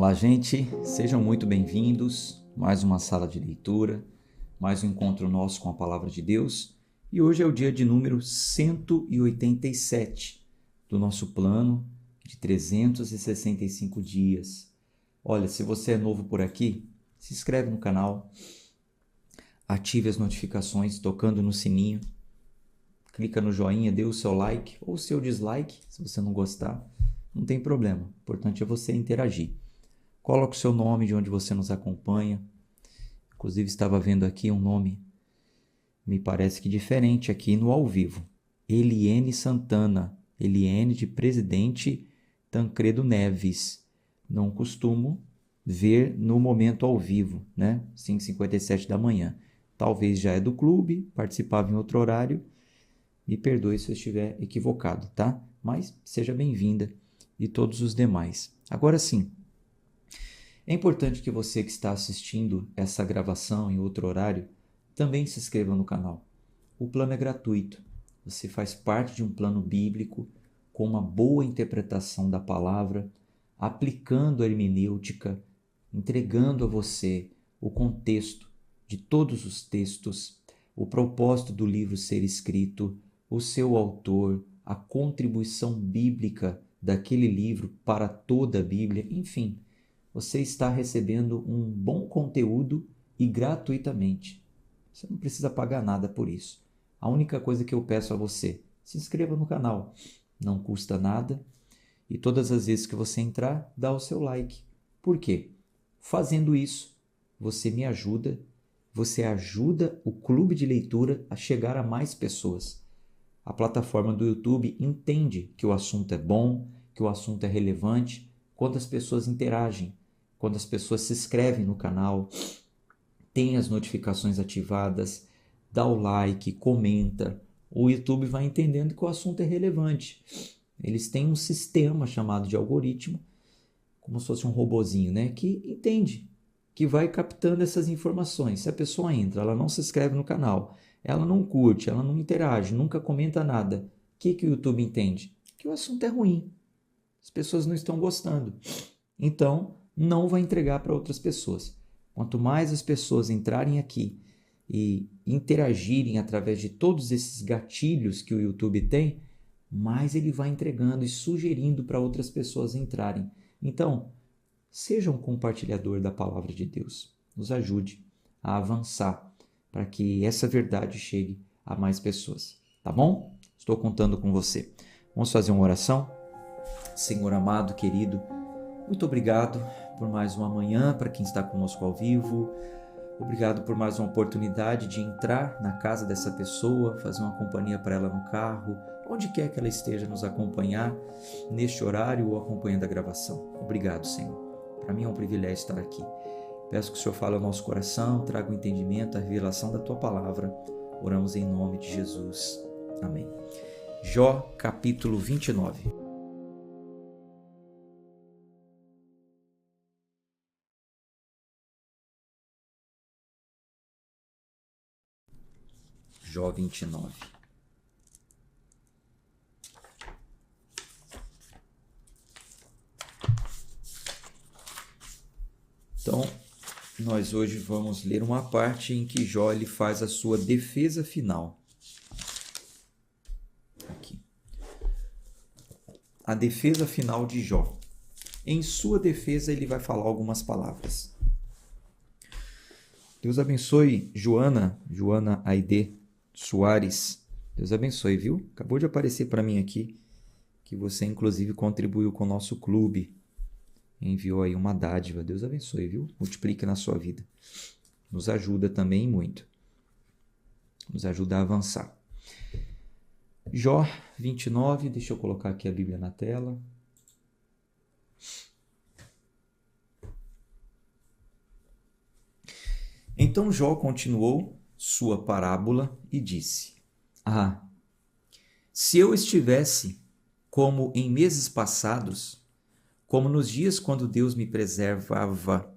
Olá, gente, sejam muito bem-vindos. Mais uma sala de leitura, mais um encontro nosso com a Palavra de Deus. E hoje é o dia de número 187 do nosso plano de 365 dias. Olha, se você é novo por aqui, se inscreve no canal, ative as notificações tocando no sininho, clica no joinha, dê o seu like ou o seu dislike, se você não gostar, não tem problema. O importante é você interagir. Coloque o seu nome de onde você nos acompanha. Inclusive estava vendo aqui um nome, me parece que diferente aqui no ao vivo. Eliene Santana. Eliene de Presidente Tancredo Neves. Não costumo ver no momento ao vivo, né? 5h57 da manhã. Talvez já é do clube, participava em outro horário. Me perdoe se eu estiver equivocado, tá? Mas seja bem-vinda e todos os demais. Agora sim, é importante que você que está assistindo essa gravação em outro horário também se inscreva no canal. O plano é gratuito. Você faz parte de um plano bíblico com uma boa interpretação da palavra, aplicando a hermenêutica, entregando a você o contexto de todos os textos, o propósito do livro ser escrito, o seu autor, a contribuição bíblica daquele livro para toda a Bíblia, enfim. Você está recebendo um bom conteúdo e gratuitamente. Você não precisa pagar nada por isso. A única coisa que eu peço a você, se inscreva no canal. Não custa nada. E todas as vezes que você entrar, dá o seu like. Por quê? Fazendo isso, você me ajuda, você ajuda o clube de leitura a chegar a mais pessoas. A plataforma do YouTube entende que o assunto é bom, que o assunto é relevante, quando as pessoas interagem. Quando as pessoas se inscrevem no canal, tem as notificações ativadas, dá o like, comenta, o YouTube vai entendendo que o assunto é relevante. Eles têm um sistema chamado de algoritmo, como se fosse um robozinho, né, que entende, que vai captando essas informações. Se a pessoa entra, ela não se inscreve no canal, ela não curte, ela não interage, nunca comenta nada, o que o YouTube entende? Que o assunto é ruim, as pessoas não estão gostando. Então, não vai entregar para outras pessoas. Quanto mais as pessoas entrarem aqui e interagirem através de todos esses gatilhos que o YouTube tem, mais ele vai entregando e sugerindo para outras pessoas entrarem. Então, seja um compartilhador da palavra de Deus. Nos ajude a avançar para que essa verdade chegue a mais pessoas. Tá bom? Estou contando com você. Vamos fazer uma oração? Senhor amado, querido, muito obrigado por mais uma manhã para quem está conosco ao vivo. Obrigado por mais uma oportunidade de entrar na casa dessa pessoa, fazer uma companhia para ela no carro, onde quer que ela esteja nos acompanhar neste horário ou acompanhando a gravação. Obrigado, Senhor. Para mim é um privilégio estar aqui. Peço que o Senhor fale ao nosso coração, traga o entendimento, a revelação da Tua palavra. Oramos em nome de Jesus. Amém. Jó, capítulo 29. Jó 29. Então, nós hoje vamos ler uma parte em que Jó ele faz a sua defesa final. Aqui. A defesa final de Jó. Em sua defesa, ele vai falar algumas palavras. Deus abençoe Joana Aide Soares. Deus abençoe, viu? Acabou de aparecer para mim aqui que você, inclusive, contribuiu com o nosso clube. Enviou aí uma dádiva. Deus abençoe, viu? Multiplique na sua vida. Nos ajuda também muito. Nos ajuda a avançar. Jó 29, deixa eu colocar aqui a Bíblia na tela. Então Jó continuou sua parábola e disse: se eu estivesse como em meses passados, como nos dias quando Deus me preservava,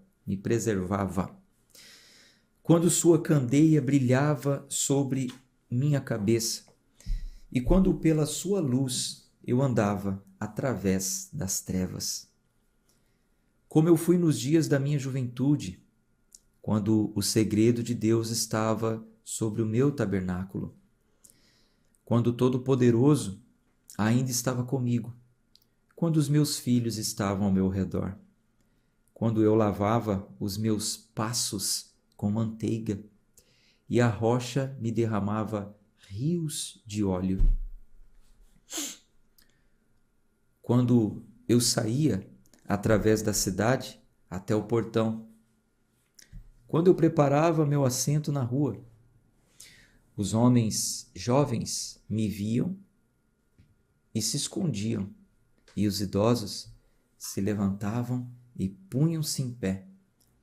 quando sua candeia brilhava sobre minha cabeça, e quando pela sua luz eu andava através das trevas. como eu fui nos dias da minha juventude, quando o segredo de Deus estava sobre o meu tabernáculo, quando o Todo-Poderoso ainda estava comigo, quando os meus filhos estavam ao meu redor, quando eu lavava os meus passos com manteiga e a rocha me derramava rios de óleo. Quando eu saía através da cidade até o portão, quando eu preparava meu assento na rua, os homens jovens me viam e se escondiam, e os idosos se levantavam e punham-se em pé.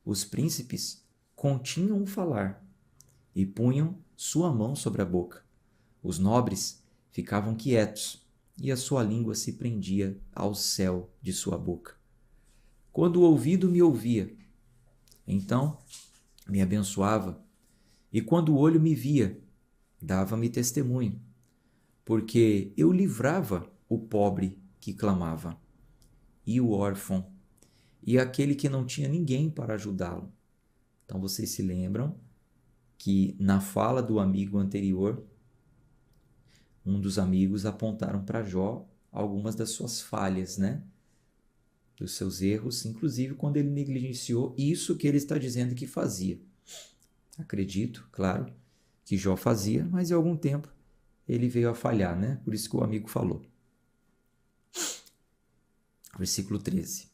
Os príncipes continham o falar e punham sua mão sobre a boca. Os nobres ficavam quietos e a sua língua se prendia ao céu de sua boca. Quando o ouvido me ouvia, então me abençoava, e quando o olho me via, dava-me testemunho, porque eu livrava o pobre que clamava, e o órfão, e aquele que não tinha ninguém para ajudá-lo. Então vocês se lembram que na fala do amigo anterior, um dos amigos apontaram para Jó algumas das suas falhas, né? Dos seus erros, inclusive quando ele negligenciou isso que ele está dizendo que fazia. Acredito, claro, que Jó fazia, mas em algum tempo ele veio a falhar, né? Por isso que o amigo falou. Versículo 13.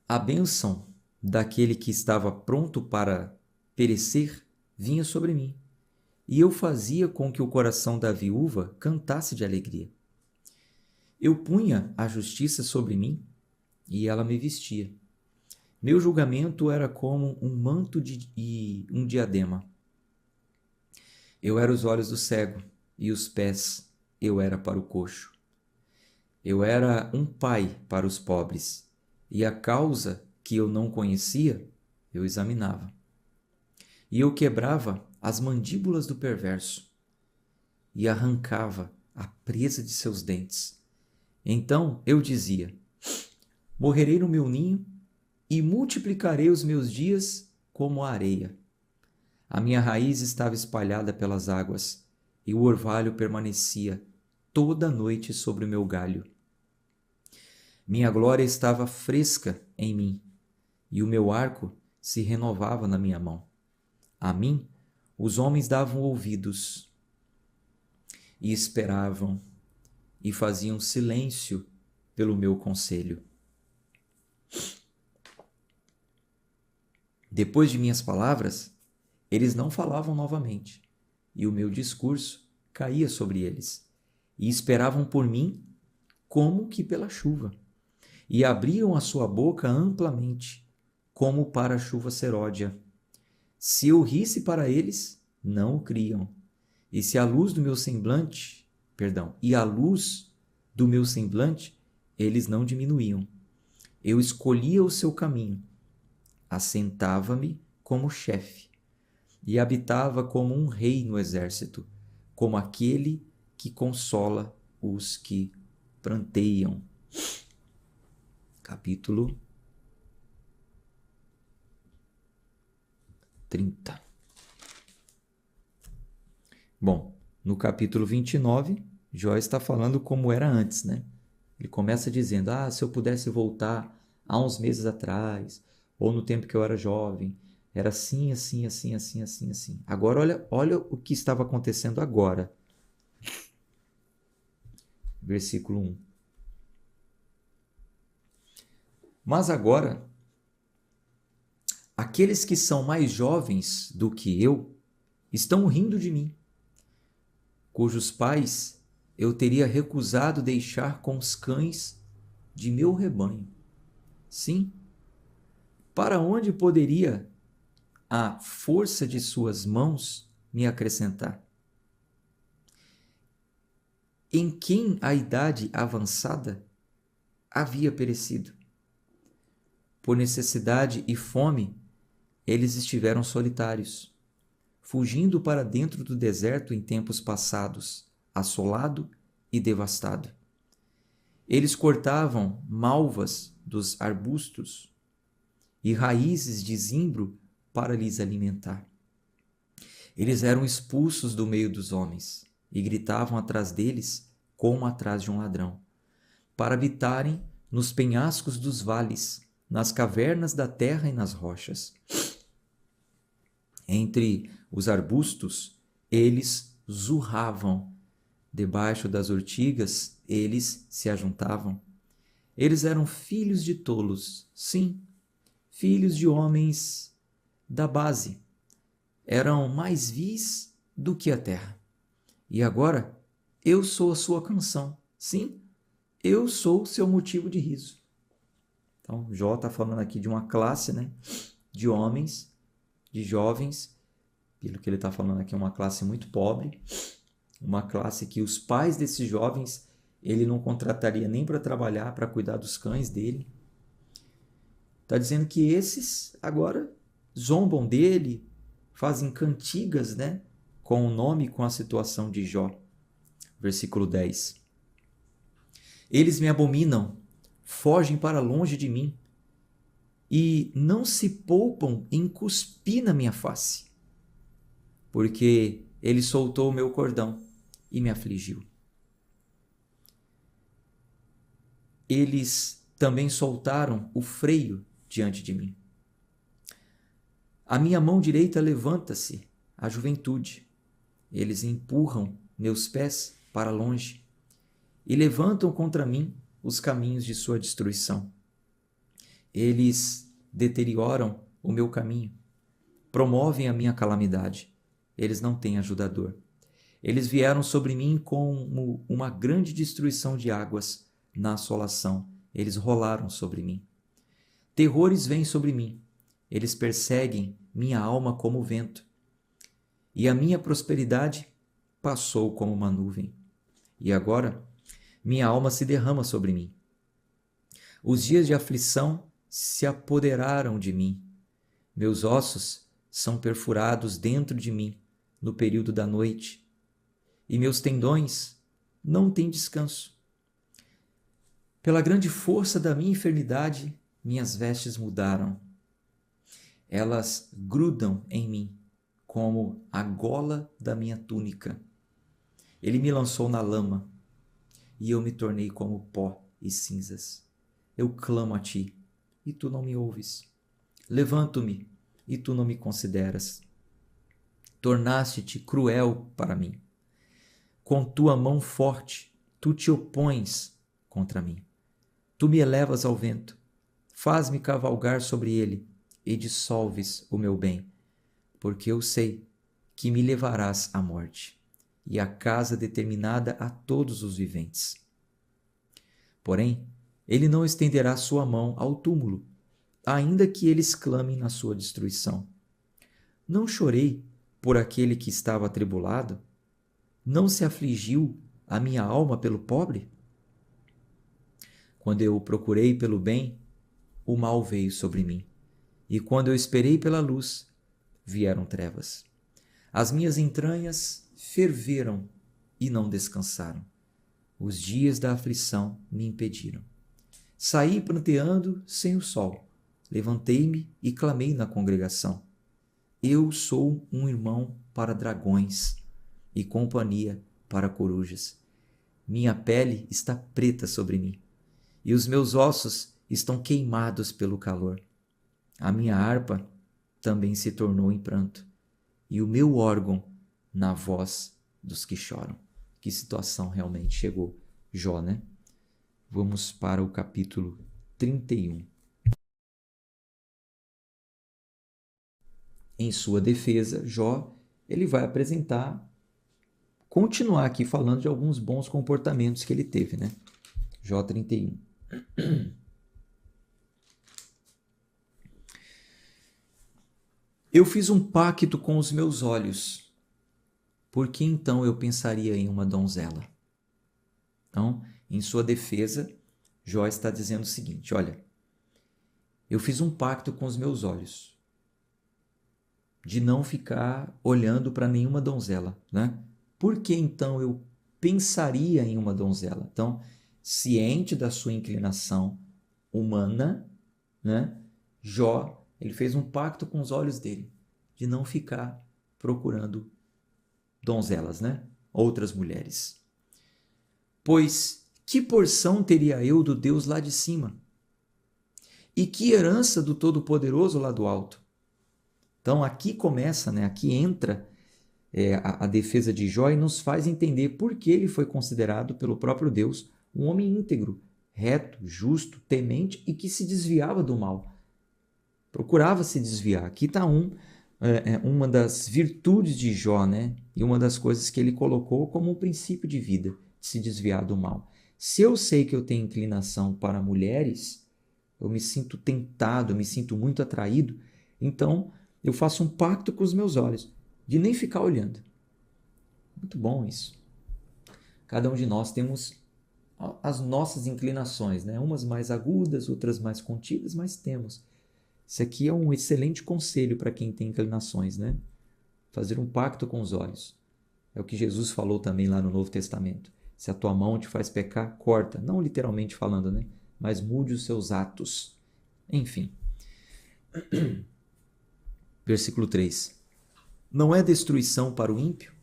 A bênção daquele que estava pronto para perecer vinha sobre mim, e eu fazia com que o coração da viúva cantasse de alegria. Eu punha a justiça sobre mim, e ela me vestia. Meu julgamento era como um manto e um diadema. Eu era os olhos do cego, e os pés eu era para o coxo. Eu era um pai para os pobres, e a causa que eu não conhecia, eu examinava. E eu quebrava as mandíbulas do perverso, e arrancava a presa de seus dentes. Então eu dizia: morrerei no meu ninho, e multiplicarei os meus dias como a areia. A minha raiz estava espalhada pelas águas, e o orvalho permanecia toda a noite sobre o meu galho. Minha glória estava fresca em mim, e o meu arco se renovava na minha mão. A mim, os homens davam ouvidos, e esperavam, e faziam silêncio pelo meu conselho. Depois de minhas palavras, eles não falavam novamente, e o meu discurso caía sobre eles, e esperavam por mim como que pela chuva, e abriam a sua boca amplamente, como para a chuva seródia. Se eu risse para eles, não o criam, e se a luz do meu semblante, a luz do meu semblante, eles não diminuíam. Eu escolhia o seu caminho, assentava-me como chefe, e habitava como um rei no exército, como aquele que consola os que pranteiam. Capítulo 30. Bom, no capítulo 29, Jó está falando como era antes, né? Ele começa dizendo: se eu pudesse voltar há uns meses atrás, ou no tempo que eu era jovem, era assim, assim, assim, assim, assim, assim. Agora, olha o que estava acontecendo agora. Versículo 1. Mas agora, aqueles que são mais jovens do que eu estão rindo de mim, cujos pais eu teria recusado deixar com os cães de meu rebanho. Sim, para onde poderia a força de suas mãos me acrescentar? Em quem a idade avançada havia perecido? Por necessidade e fome, eles estiveram solitários, fugindo para dentro do deserto em tempos passados, assolado e devastado. Eles cortavam malvas dos arbustos e raízes de zimbro para lhes alimentar. Eles eram expulsos do meio dos homens e gritavam atrás deles como atrás de um ladrão, para habitarem nos penhascos dos vales, nas cavernas da terra e nas rochas. Entre os arbustos, eles zurravam. Debaixo das urtigas, eles se ajuntavam. Eles eram filhos de tolos, sim, filhos de homens da base. Eram mais vis do que a terra. E agora, eu sou a sua canção. Sim, eu sou o seu motivo de riso. Então, Jó está falando aqui de uma classe, né, de homens, de jovens. Pelo que ele está falando aqui, é uma classe muito pobre. Uma classe que os pais desses jovens, ele não contrataria nem para trabalhar, para cuidar dos cães dele. Está dizendo que esses agora zombam dele, fazem cantigas, né, com o nome e com a situação de Jó. Versículo 10. Eles me abominam, fogem para longe de mim e não se poupam em cuspir na minha face, porque ele soltou o meu cordão e me afligiu. Eles também soltaram o freio diante de mim. A minha mão direita levanta-se à juventude. Eles empurram meus pés para longe e levantam contra mim os caminhos de sua destruição. Eles deterioram o meu caminho, promovem a minha calamidade. Eles não têm ajudador. Eles vieram sobre mim como uma grande destruição de águas na assolação. Eles rolaram sobre mim. Terrores vêm sobre mim. Eles perseguem minha alma como o vento. E a minha prosperidade passou como uma nuvem. E agora, minha alma se derrama sobre mim. Os dias de aflição se apoderaram de mim. Meus ossos são perfurados dentro de mim no período da noite. E meus tendões não têm descanso. Pela grande força da minha enfermidade, minhas vestes mudaram. Elas grudam em mim como a gola da minha túnica. Ele me lançou na lama e eu me tornei como pó e cinzas. Eu clamo a ti e tu não me ouves. Levanto-me e tu não me consideras. Tornaste-te cruel para mim. Com tua mão forte, tu te opões contra mim. Tu me elevas ao vento, faz-me cavalgar sobre ele e dissolves o meu bem, porque eu sei que me levarás à morte e à casa determinada a todos os viventes. Porém, ele não estenderá sua mão ao túmulo, ainda que eles clamem na sua destruição. Não chorei por aquele que estava atribulado? Não se afligiu a minha alma pelo pobre? Quando eu procurei pelo bem, o mal veio sobre mim. E quando eu esperei pela luz, vieram trevas. As minhas entranhas ferveram e não descansaram. Os dias da aflição me impediram. Saí pranteando sem o sol. Levantei-me e clamei na congregação. Eu sou um irmão para dragões e companhia para corujas. Minha pele está preta sobre mim e os meus ossos estão queimados pelo calor. A minha harpa também se tornou em pranto e o meu órgão na voz dos que choram. Que situação realmente chegou Jó, né? Vamos para o capítulo 31. Em sua defesa, Jó, ele vai continuar aqui falando de alguns bons comportamentos que ele teve, né? Jó 31. Eu fiz um pacto com os meus olhos, por que então eu pensaria em uma donzela? Então, em sua defesa, Jó está dizendo o seguinte, olha, eu fiz um pacto com os meus olhos, de não ficar olhando para nenhuma donzela, né? Por que então eu pensaria em uma donzela? Então, ciente da sua inclinação humana, né? Jó, ele fez um pacto com os olhos dele de não ficar procurando donzelas, né? Outras mulheres. Pois que porção teria eu do Deus lá de cima? E que herança do Todo-Poderoso lá do alto? Então aqui começa, né? Aqui entra a defesa de Jó e nos faz entender por que ele foi considerado pelo próprio Deus um homem íntegro, reto, justo, temente e que se desviava do mal. Procurava se desviar. Aqui está uma das virtudes de Jó, né? E uma das coisas que ele colocou como um princípio de vida, de se desviar do mal. Se eu sei que eu tenho inclinação para mulheres, eu me sinto tentado, eu me sinto muito atraído, então eu faço um pacto com os meus olhos, de nem ficar olhando. Muito bom isso. Cada um de nós temos as nossas inclinações, né? Umas mais agudas, outras mais contidas, mas temos. Isso aqui é um excelente conselho para quem tem inclinações, né? Fazer um pacto com os olhos. É o que Jesus falou também lá no Novo Testamento. Se a tua mão te faz pecar, corta. Não literalmente falando, né? Mas mude os seus atos. Enfim. Versículo 3. Não é destruição para o ímpio?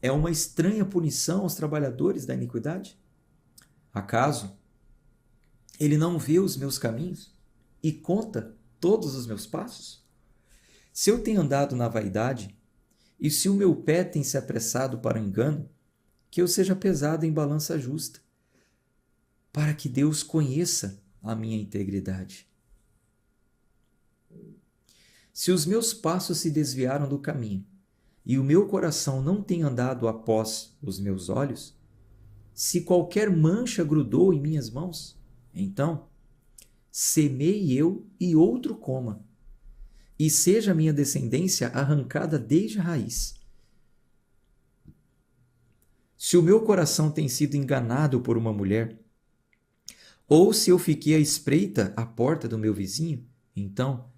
É uma estranha punição aos trabalhadores da iniquidade? Acaso ele não vê os meus caminhos e conta todos os meus passos? Se eu tenho andado na vaidade, e se o meu pé tem se apressado para o engano, que eu seja pesado em balança justa, para que Deus conheça a minha integridade. Se os meus passos se desviaram do caminho, e o meu coração não tem andado após os meus olhos, se qualquer mancha grudou em minhas mãos, então semei eu e outro coma, e seja a minha descendência arrancada desde a raiz. Se o meu coração tem sido enganado por uma mulher, ou se eu fiquei à espreita à porta do meu vizinho, então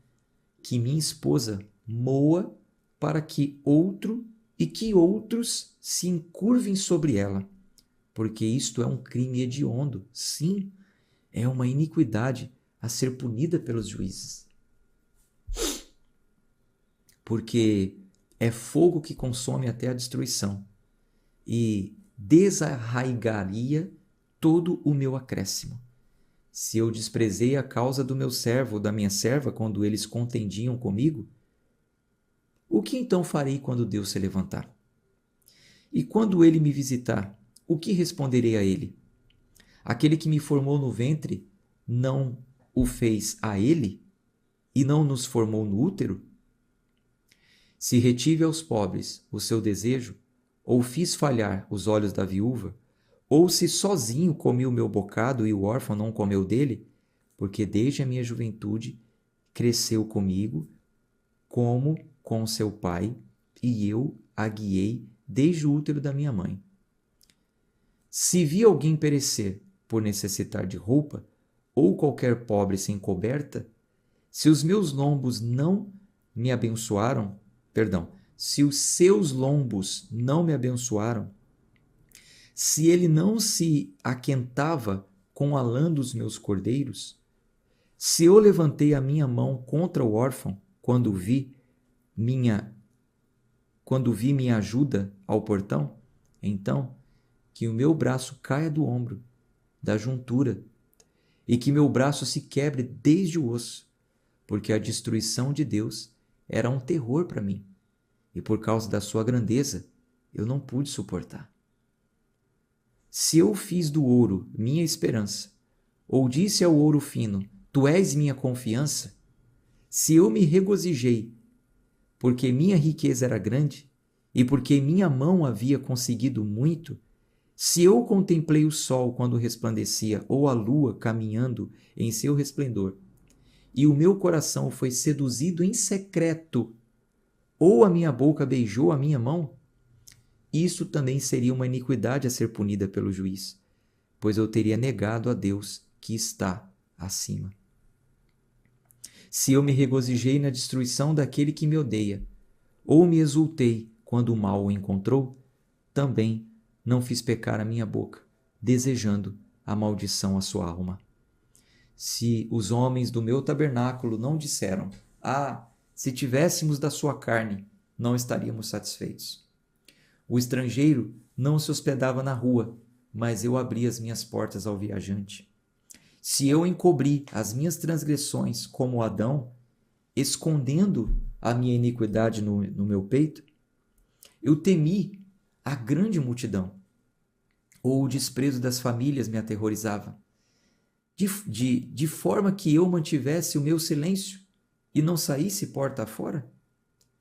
que minha esposa moa para que outro e que outros se encurvem sobre ela, porque isto é um crime hediondo, sim, é uma iniquidade a ser punida pelos juízes. Porque é fogo que consome até a destruição e desarraigaria todo o meu acréscimo. Se eu desprezei a causa do meu servo ou da minha serva quando eles contendiam comigo, o que então farei quando Deus se levantar? E quando ele me visitar, o que responderei a ele? Aquele que me formou no ventre não o fez a ele? E não nos formou no útero? Se retive aos pobres o seu desejo, ou fiz falhar os olhos da viúva, ou se sozinho comi o meu bocado e o órfão não comeu dele, porque desde a minha juventude cresceu comigo, como com seu pai, e eu a guiei desde o útero da minha mãe. Se vi alguém perecer por necessitar de roupa, ou qualquer pobre sem coberta, se os meus lombos não me abençoaram, se os seus lombos não me abençoaram, se ele não se aquentava com a lã dos meus cordeiros, se eu levantei a minha mão contra o órfão quando vi minha ajuda ao portão, então que o meu braço caia do ombro, da juntura, e que meu braço se quebre desde o osso, porque a destruição de Deus era um terror para mim, e por causa da sua grandeza eu não pude suportar. Se eu fiz do ouro minha esperança, ou disse ao ouro fino, tu és minha confiança, se eu me regozijei, porque minha riqueza era grande, e porque minha mão havia conseguido muito, se eu contemplei o sol quando resplandecia, ou a lua caminhando em seu resplendor, e o meu coração foi seduzido em secreto, ou a minha boca beijou a minha mão, isso também seria uma iniquidade a ser punida pelo juiz, pois eu teria negado a Deus que está acima. Se eu me regozijei na destruição daquele que me odeia, ou me exultei quando o mal o encontrou, também não fiz pecar a minha boca, desejando a maldição à sua alma. se os homens do meu tabernáculo não disseram: ah, se tivéssemos da sua carne, não estaríamos satisfeitos. O estrangeiro não se hospedava na rua, mas eu abri as minhas portas ao viajante. Se eu encobri as minhas transgressões como Adão, escondendo a minha iniquidade no meu peito, eu temi a grande multidão, ou o desprezo das famílias me aterrorizava, de forma que eu mantivesse o meu silêncio e não saísse porta afora?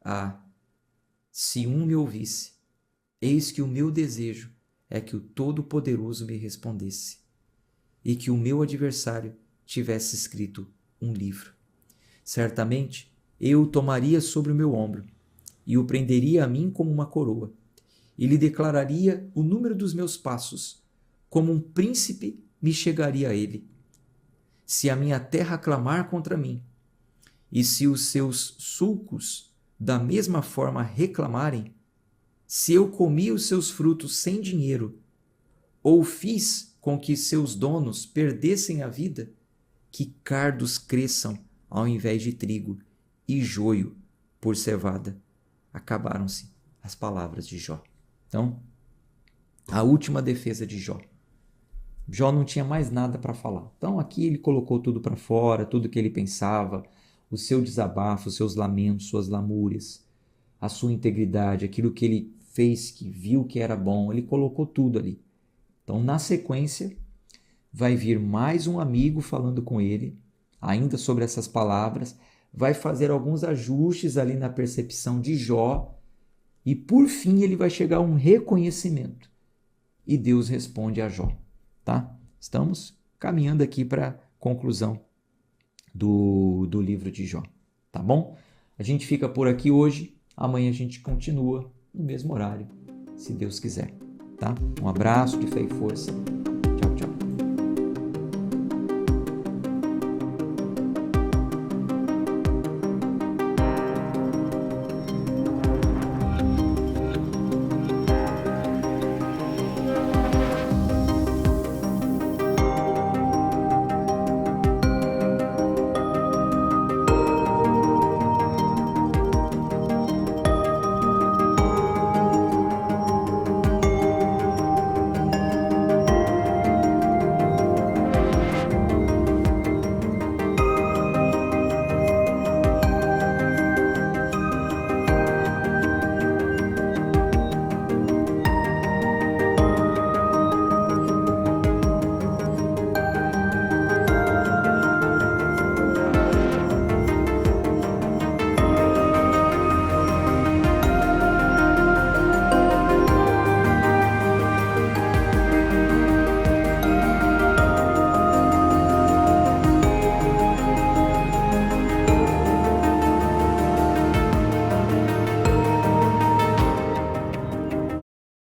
Ah, se um me ouvisse, eis que o meu desejo é que o Todo-Poderoso me respondesse e que o meu adversário tivesse escrito um livro. Certamente eu o tomaria sobre o meu ombro e o prenderia a mim como uma coroa e lhe declararia o número dos meus passos, como um príncipe me chegaria a ele. Se a minha terra clamar contra mim, e se os seus sulcos da mesma forma reclamarem, se eu comi os seus frutos sem dinheiro, ou fiz com que seus donos perdessem a vida, que cardos cresçam ao invés de trigo, e joio por cevada. Acabaram-se as palavras de Jó. Então, a última defesa de Jó. Jó não tinha mais nada para falar. Então aqui ele colocou tudo para fora, tudo que ele pensava, o seu desabafo, os seus lamentos, suas lamúrias, a sua integridade, aquilo que ele fez, que viu que era bom, ele colocou tudo ali. Então na sequência vai vir mais um amigo falando com ele, ainda sobre essas palavras, vai fazer alguns ajustes ali na percepção de Jó e por fim ele vai chegar a um reconhecimento. E Deus responde a Jó. Tá? Estamos caminhando aqui para a conclusão do livro de Jó, tá bom? A gente fica por aqui hoje, amanhã a gente continua no mesmo horário, se Deus quiser, tá? Um abraço de fé e força